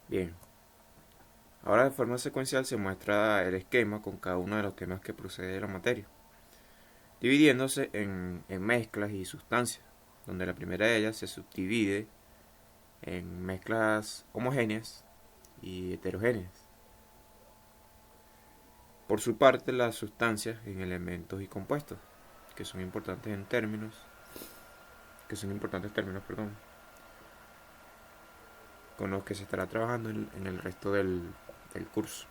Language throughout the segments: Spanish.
Bien, ahora de forma secuencial se muestra el esquema con cada uno de los temas que procede de la materia, dividiéndose en mezclas y sustancias, donde la primera de ellas se subdivide en mezclas homogéneas y heterogéneas. Por su parte, las sustancias en elementos y compuestos, que son importantes en términos, perdón, con los que se estará trabajando en el resto del curso.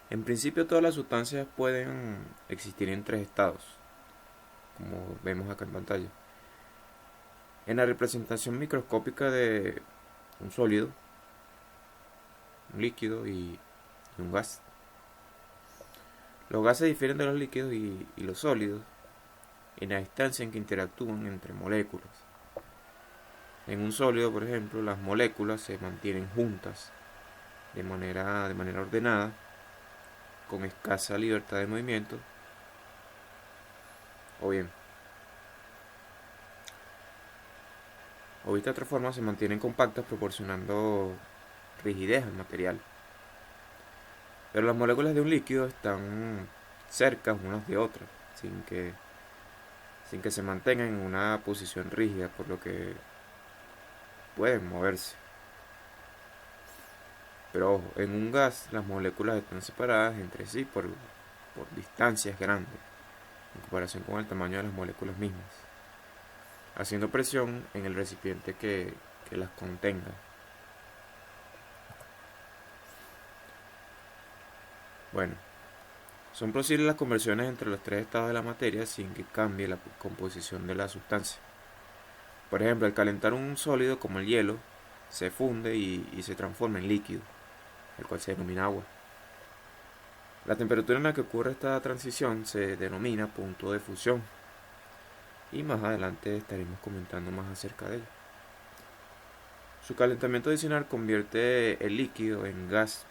En principio todas las sustancias pueden existir en tres estados, como vemos acá en pantalla. En la representación microscópica de un sólido, un líquido y un gas. Los gases difieren de los líquidos y los sólidos en la distancia en que interactúan entre moléculas. En un sólido, por ejemplo, las moléculas se mantienen juntas de manera ordenada, con escasa libertad de movimiento, o bien, o de esta otra forma se mantienen compactas proporcionando rigidez al material. Pero las moléculas de un líquido están cerca unas de otras, sin que se mantengan en una posición rígida, por lo que pueden moverse. Pero ojo, en un gas las moléculas están separadas entre sí por distancias grandes, en comparación con el tamaño de las moléculas mismas, haciendo presión en el recipiente que las contenga. Bueno, son posibles las conversiones entre los tres estados de la materia sin que cambie la composición de la sustancia. Por ejemplo, al calentar un sólido como el hielo, se funde y se transforma en líquido, el cual se denomina agua. La temperatura en la que ocurre esta transición se denomina punto de fusión y más adelante estaremos comentando más acerca de ello. Su calentamiento adicional convierte el líquido en gas,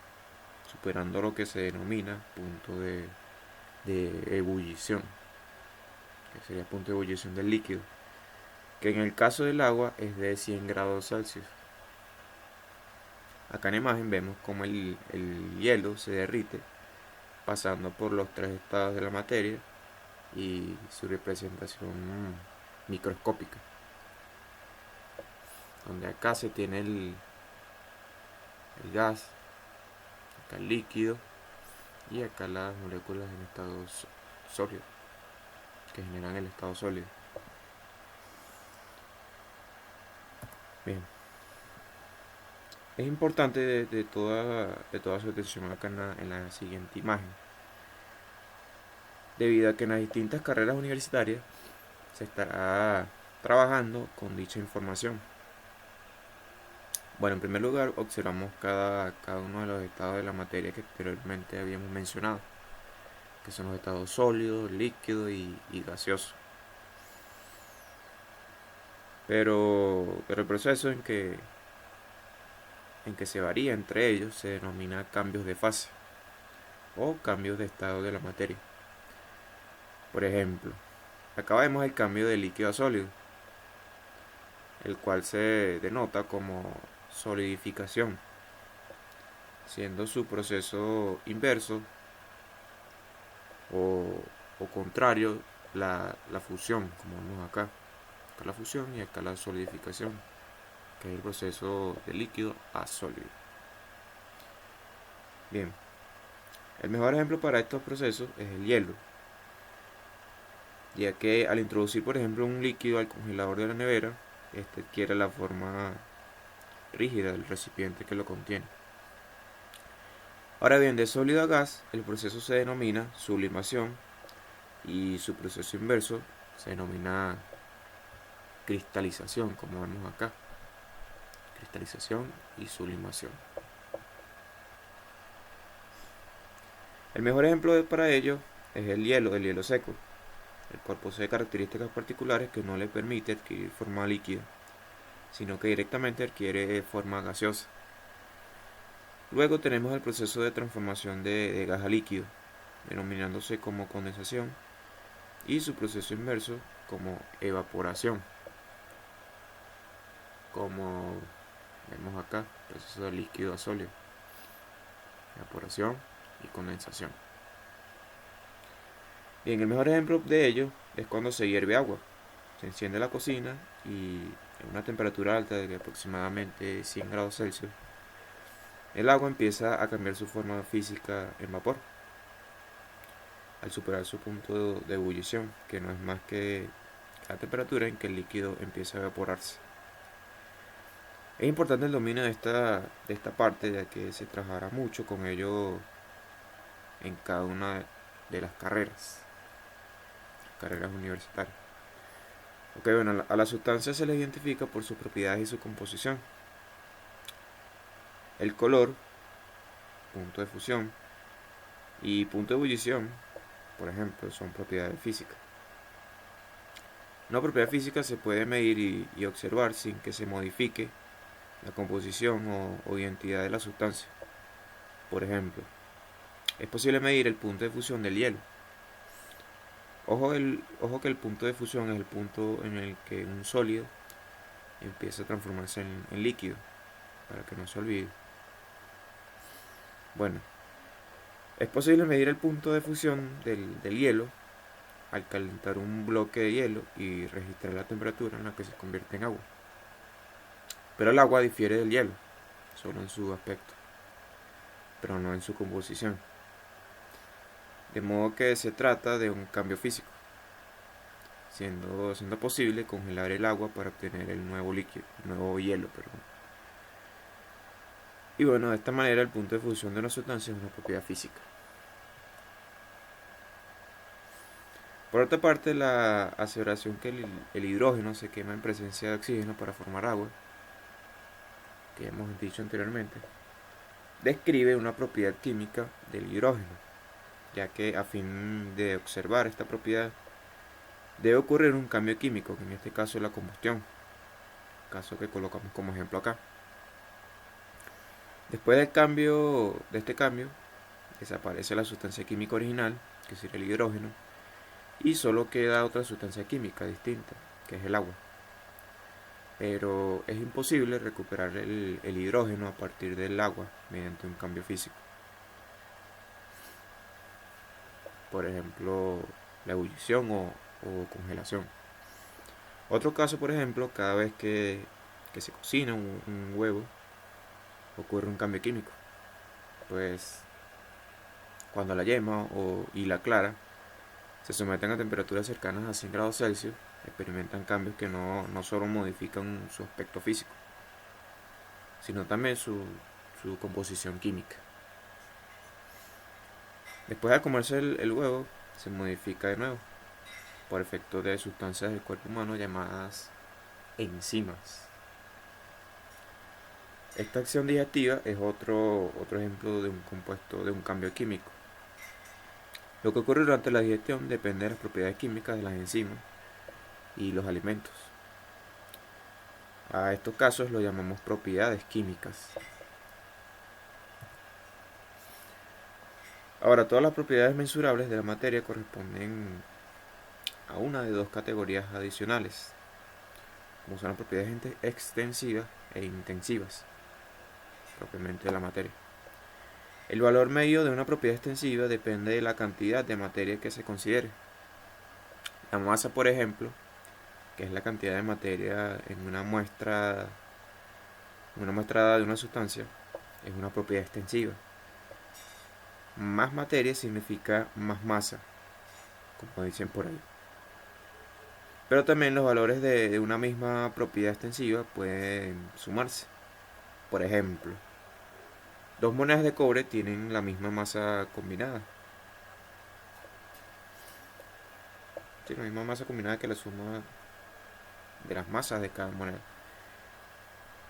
superando lo que se denomina punto de ebullición, que sería punto de ebullición del líquido, que en el caso del agua es de 100 grados Celsius. Acá en la imagen vemos cómo el hielo se derrite pasando por los tres estados de la materia y su representación microscópica, donde acá se tiene el gas, acá el líquido y acá las moléculas en estado sólido, que generan el estado sólido. Bien, es importante de toda su atención acá en la siguiente imagen, debido a que en las distintas carreras universitarias se estará trabajando con dicha información. Bueno, en primer lugar observamos cada uno de los estados de la materia que anteriormente habíamos mencionado, que son los estados sólido, líquido y gaseoso. Pero el proceso en que se varía entre ellos se denomina cambios de fase o cambios de estado de la materia. Por ejemplo, acá vemos el cambio de líquido a sólido, el cual se denota como solidificación, siendo su proceso inverso o contrario la fusión, como vemos acá. Acá la fusión y acá la solidificación, que es el proceso de líquido a sólido. Bien, el mejor ejemplo para estos procesos es el hielo, ya que al introducir por ejemplo un líquido al congelador de la nevera, este adquiere la forma rígida del recipiente que lo contiene. Ahora bien, de sólido a gas, el proceso se denomina sublimación y su proceso inverso se denomina cristalización, como vemos acá. Cristalización y sublimación. El mejor ejemplo para ello es el hielo seco, el cual posee características particulares que no le permite adquirir forma líquida, sino que directamente adquiere forma gaseosa. Luego tenemos el proceso de transformación de gas a líquido, denominándose como condensación, y su proceso inverso como evaporación, como Vemos acá, proceso de líquido a sólido, evaporación y condensación. Bien, el mejor ejemplo de ello es cuando se hierve agua. Se enciende la cocina y en una temperatura alta de aproximadamente 100 grados Celsius, el agua empieza a cambiar su forma física en vapor, al superar su punto de ebullición, que no es más que la temperatura en que el líquido empieza a evaporarse. Es importante el dominio de esta parte, ya que se trabajará mucho con ello en cada una de las carreras universitarias. Ok, bueno, a la sustancia se le identifica por sus propiedades y su composición. El color, punto de fusión, y punto de ebullición, por ejemplo, son propiedades físicas. Una propiedad física se puede medir y observar sin que se modifique la composición o identidad de la sustancia. Por ejemplo, es posible medir el punto de fusión del hielo. Ojo que el punto de fusión es el punto en el que un sólido empieza a transformarse en líquido, para que no se olvide. Bueno, es posible medir el punto de fusión del hielo al calentar un bloque de hielo y registrar la temperatura en la que se convierte en agua. Pero el agua difiere del hielo, solo en su aspecto, pero no en su composición. De modo que se trata de un cambio físico, siendo posible congelar el agua para obtener el nuevo líquido, el nuevo hielo, perdón. Y bueno, de esta manera el punto de fusión de una sustancia es una propiedad física. Por otra parte, la aseveración que el hidrógeno se quema en presencia de oxígeno para formar agua, que hemos dicho anteriormente, describe una propiedad química del hidrógeno, ya que a fin de observar esta propiedad debe ocurrir un cambio químico, que en este caso es la combustión, caso que colocamos como ejemplo acá. Después de este cambio, desaparece la sustancia química original, que sería el hidrógeno, y solo queda otra sustancia química distinta, que es el agua. Pero es imposible recuperar el hidrógeno a partir del agua mediante un cambio físico. Por ejemplo, la ebullición o congelación. Otro caso, por ejemplo, cada vez que se cocina un huevo, ocurre un cambio químico. Pues cuando la yema y la clara se someten a temperaturas cercanas a 100 grados Celsius, experimentan cambios que no solo modifican su aspecto físico, sino también su composición química. Después de comerse el huevo, se modifica de nuevo, por efecto de sustancias del cuerpo humano llamadas enzimas. Esta acción digestiva es otro ejemplo de un compuesto, de un cambio químico. Lo que ocurre durante la digestión depende de las propiedades químicas de las enzimas y los alimentos. A estos casos lo llamamos propiedades químicas. Ahora, todas las propiedades mensurables de la materia corresponden a una de dos categorías adicionales, como son las propiedades extensivas e intensivas, propiamente de la materia. El valor medio de una propiedad extensiva depende de la cantidad de materia que se considere. La masa, por ejemplo, que es la cantidad de materia en una muestra de una sustancia, es una propiedad extensiva. Más materia significa más masa, como dicen por ahí. Pero también los valores de una misma propiedad extensiva pueden sumarse. Por ejemplo, dos monedas de cobre tienen la misma masa combinada. Sí, la misma masa combinada que la suma de las masas de cada moneda.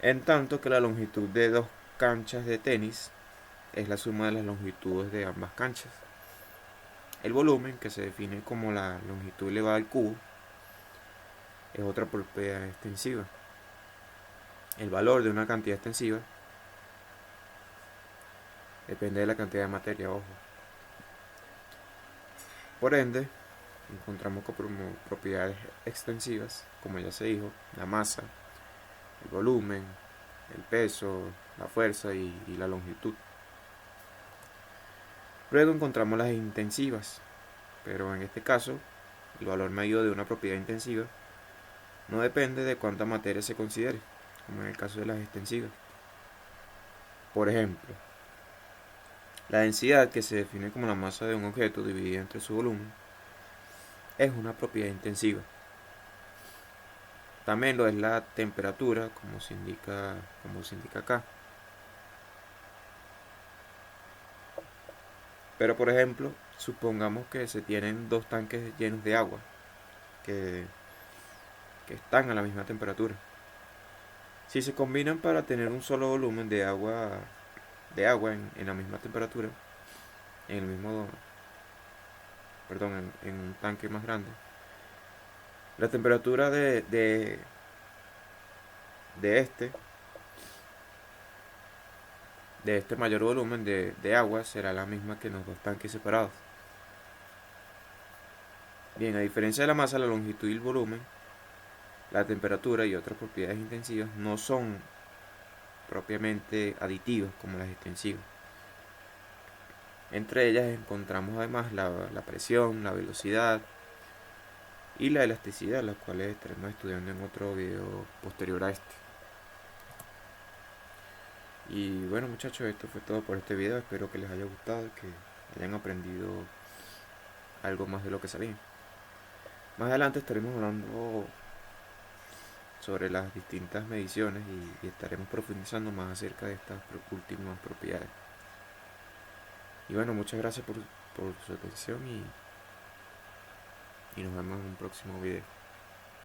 En tanto que la longitud de dos canchas de tenis es la suma de las longitudes de ambas canchas. El volumen, que se define como la longitud elevada al cubo, es otra propiedad extensiva. El valor de una cantidad extensiva depende de la cantidad de materia, ojo. Por ende, encontramos como propiedades extensivas, como ya se dijo, la masa, el volumen, el peso, la fuerza y la longitud. Luego encontramos las intensivas, pero en este caso el valor medido de una propiedad intensiva no depende de cuánta materia se considere, como en el caso de las extensivas. Por ejemplo, la densidad, que se define como la masa de un objeto dividida entre su volumen, es una propiedad intensiva. También lo es la temperatura, como se indica acá. Pero por ejemplo, supongamos que se tienen dos tanques llenos de agua que, que están a la misma temperatura. Si se combinan para tener un solo volumen de agua en la misma temperatura, en el mismo, perdón, en un tanque más grande, la temperatura de este de este mayor volumen de agua será la misma que en los dos tanques separados. Bien, a diferencia de la masa, la longitud y el volumen, la temperatura y otras propiedades intensivas no son propiamente aditivas como las extensivas. Entre ellas encontramos además la presión, la velocidad y la elasticidad, las cuales estaremos estudiando en otro video posterior a este. Y bueno, muchachos, esto fue todo por este video. Espero que les haya gustado y que hayan aprendido algo más de lo que sabían. Más adelante estaremos hablando sobre las distintas mediciones y estaremos profundizando más acerca de estas últimas propiedades. Y bueno, muchas gracias por su atención y nos vemos en un próximo video.